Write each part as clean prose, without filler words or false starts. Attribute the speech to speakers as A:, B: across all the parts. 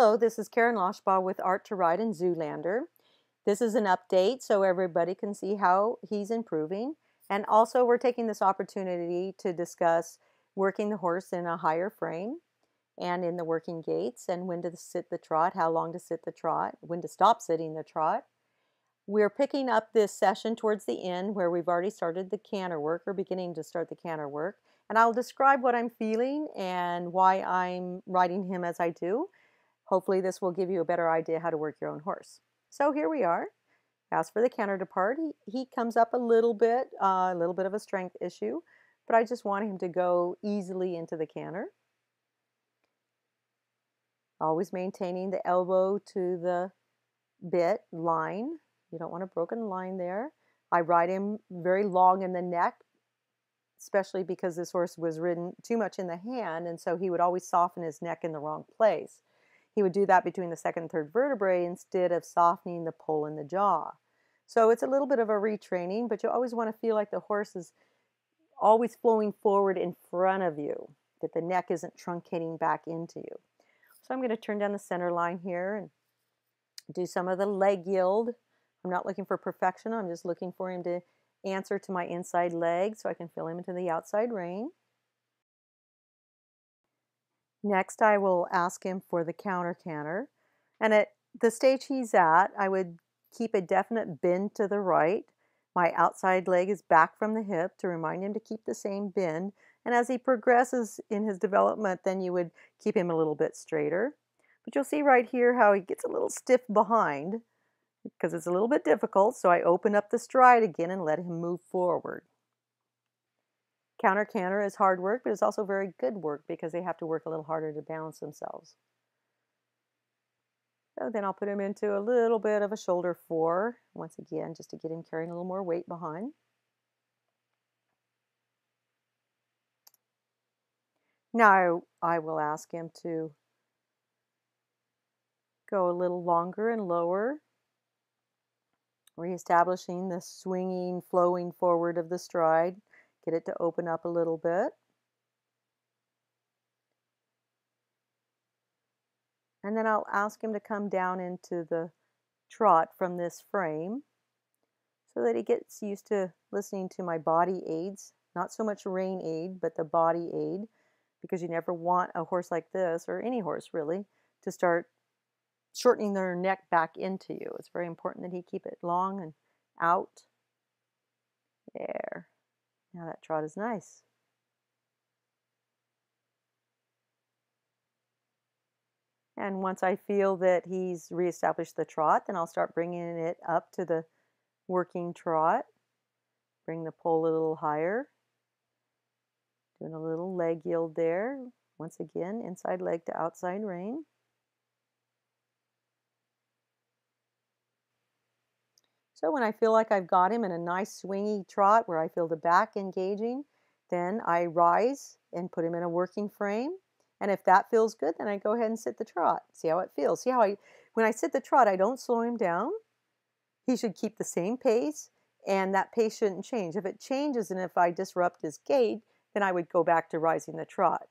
A: Hello, this is Karen Loshbaugh with Art to Ride in Zoolander. This is an update so everybody can see how he's improving. And also we're taking this opportunity to discuss working the horse in a higher frame and in the working gaits and when to sit the trot, how long to sit the trot, when to stop sitting the trot. We're picking up this session towards the end where we've already started the canter work or beginning to start the canter work. And I'll describe what I'm feeling and why I'm riding him as I do. Hopefully this will give you a better idea how to work your own horse. So here we are. As for the canter depart, he comes up a little bit of a strength issue, but I just want him to go easily into the canter. Always maintaining the elbow to the bit line. You don't want a broken line there. I ride him very long in the neck, especially because this horse was ridden too much in the hand, and so he would always soften his neck in the wrong place. He would do that between the second and third vertebrae instead of softening the poll in the jaw. So it's a little bit of a retraining, but you always want to feel like the horse is always flowing forward in front of you, that the neck isn't truncating back into you. So I'm going to turn down the center line here and do some of the leg yield. I'm not looking for perfection. I'm just looking for him to answer to my inside leg so I can fill him into the outside rein. Next, I will ask him for the counter canter. And at the stage he's at, I would keep a definite bend to the right. My outside leg is back from the hip to remind him to keep the same bend. And as he progresses in his development, then you would keep him a little bit straighter. But you'll see right here how he gets a little stiff behind because it's a little bit difficult. So I open up the stride again and let him move forward. Counter canter is hard work, but it's also very good work because they have to work a little harder to balance themselves. So then I'll put him into a little bit of a shoulder four, once again, just to get him carrying a little more weight behind. Now I will ask him to go a little longer and lower, reestablishing the swinging, flowing forward of the stride. Get it to open up a little bit. And then I'll ask him to come down into the trot from this frame so that he gets used to listening to my body aids, not so much rein aid, but the body aid, because you never want a horse like this, or any horse really, to start shortening their neck back into you. It's very important that he keep it long and out. There. Now that trot is nice. And once I feel that he's reestablished the trot, then I'll start bringing it up to the working trot. Bring the pole a little higher. Doing a little leg yield there. Once again, inside leg to outside rein. So when I feel like I've got him in a nice swingy trot where I feel the back engaging, then I rise and put him in a working frame. And if that feels good, then I go ahead and sit the trot. See how it feels. See how when I sit the trot, I don't slow him down. He should keep the same pace, and that pace shouldn't change. If it changes and if I disrupt his gait, then I would go back to rising the trot.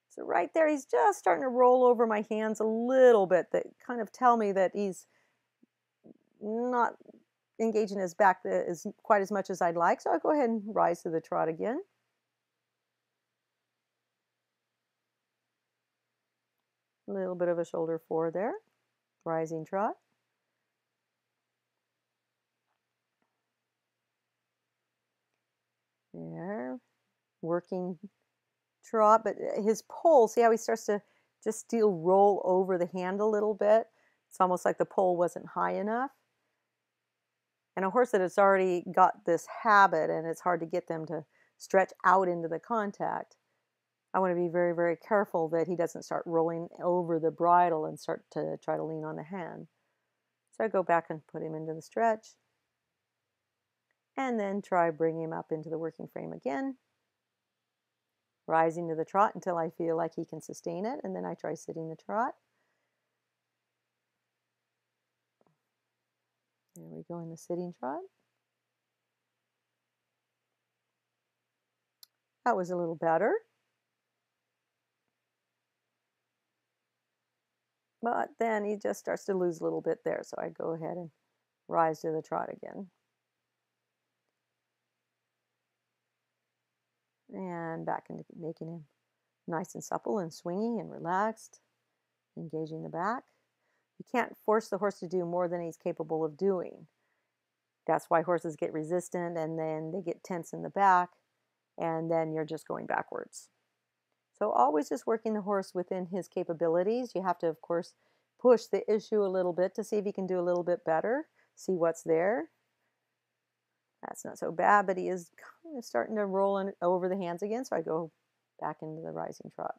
A: So right there, he's just starting to roll over my hands a little bit that kind of tell me that he's not engaging his back quite as much as I'd like. So I'll go ahead and rise to the trot again. A little bit of a shoulder four there. Rising trot. There. Working trot, but his pole, see how he starts to just still roll over the hand a little bit? It's almost like the pole wasn't high enough. And a horse that has already got this habit and it's hard to get them to stretch out into the contact, I want to be very, very careful that he doesn't start rolling over the bridle and start to try to lean on the hand. So I go back and put him into the stretch and then try bringing him up into the working frame again, rising to the trot until I feel like he can sustain it, and then I try sitting the trot. There we go in the sitting trot. That was a little better. But then he just starts to lose a little bit there. So I go ahead and rise to the trot again. And back into making him nice and supple and swingy and relaxed, engaging the back. You can't force the horse to do more than he's capable of doing. That's why horses get resistant and then they get tense in the back, and then you're just going backwards. So always just working the horse within his capabilities. You have to, of course, push the issue a little bit to see if he can do a little bit better, see what's there. That's not so bad, but he is kind of starting to roll in, over the hands again, so I go back into the rising trot.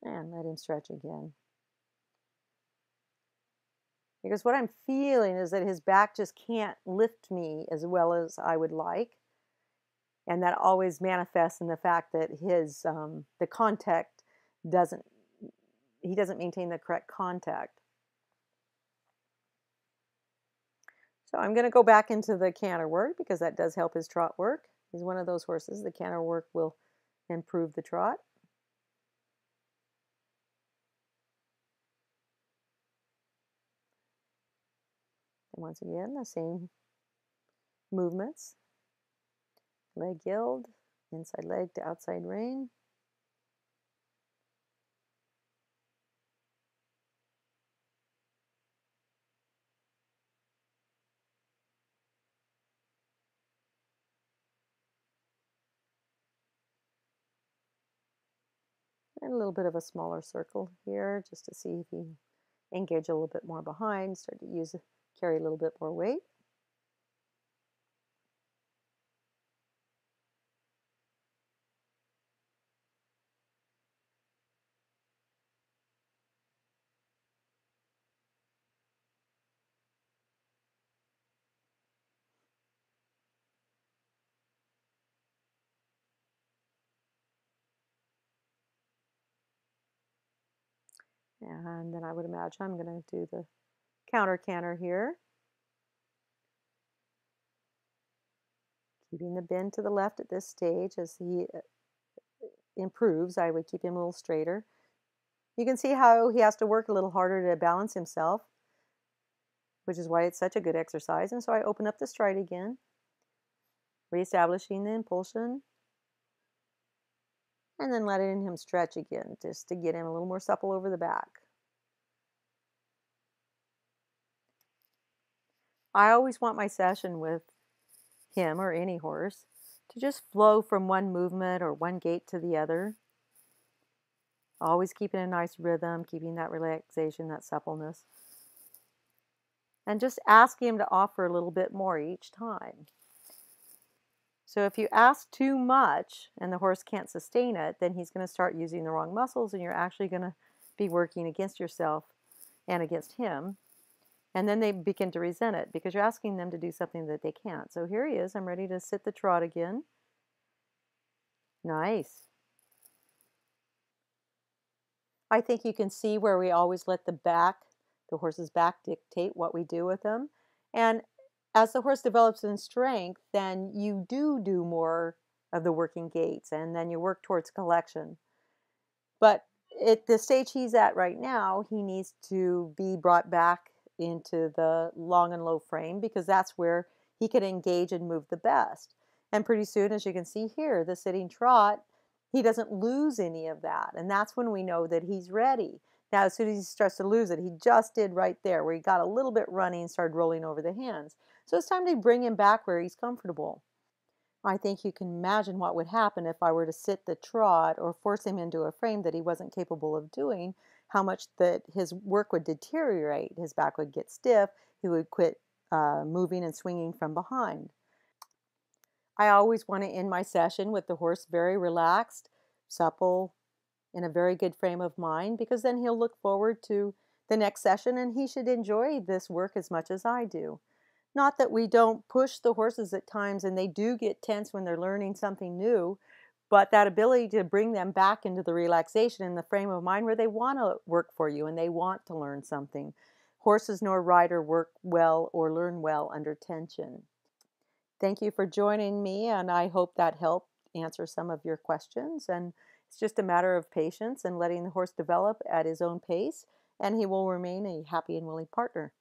A: And let him stretch again. Because what I'm feeling is that his back just can't lift me as well as I would like. And that always manifests in the fact that his the contact doesn't he doesn't maintain the correct contact. So I'm going to go back into the canter work because that does help his trot work. He's one of those horses. The canter work will improve the trot. And once again, the same movements. Leg yield, inside leg to outside rein. And a little bit of a smaller circle here just to see if he engage a little bit more behind, start to carry a little bit more weight. And then I would imagine I'm going to do the counter canter here. Keeping the bend to the left at this stage as he improves. I would keep him a little straighter. You can see how he has to work a little harder to balance himself, which is why it's such a good exercise. And so I open up the stride again, reestablishing the impulsion, and then letting him stretch again just to get him a little more supple over the back. I always want my session with him or any horse to just flow from one movement or one gait to the other. Always keeping a nice rhythm, keeping that relaxation, that suppleness. And just ask him to offer a little bit more each time. So if you ask too much and the horse can't sustain it, then he's going to start using the wrong muscles and you're actually going to be working against yourself and against him. And then they begin to resent it because you're asking them to do something that they can't. So here he is. I'm ready to sit the trot again. Nice. I think you can see where we always let the horse's back dictate what we do with them. And as the horse develops in strength, then you do more of the working gaits and then you work towards collection. But at the stage he's at right now, he needs to be brought back into the long and low frame because that's where he can engage and move the best. And pretty soon, as you can see here, the sitting trot, he doesn't lose any of that. And that's when we know that he's ready. Now, as soon as he starts to lose it, he just did right there where he got a little bit running and started rolling over the hands. So it's time to bring him back where he's comfortable. I think you can imagine what would happen if I were to sit the trot or force him into a frame that he wasn't capable of doing, how much that his work would deteriorate. His back would get stiff. He would quit moving and swinging from behind. I always want to end my session with the horse very relaxed, supple, in a very good frame of mind, because then he'll look forward to the next session and he should enjoy this work as much as I do. Not that we don't push the horses at times and they do get tense when they're learning something new, but that ability to bring them back into the relaxation and the frame of mind where they want to work for you and they want to learn something. Horses nor rider work well or learn well under tension. Thank you for joining me, and I hope that helped answer some of your questions. And it's just a matter of patience and letting the horse develop at his own pace, and he will remain a happy and willing partner.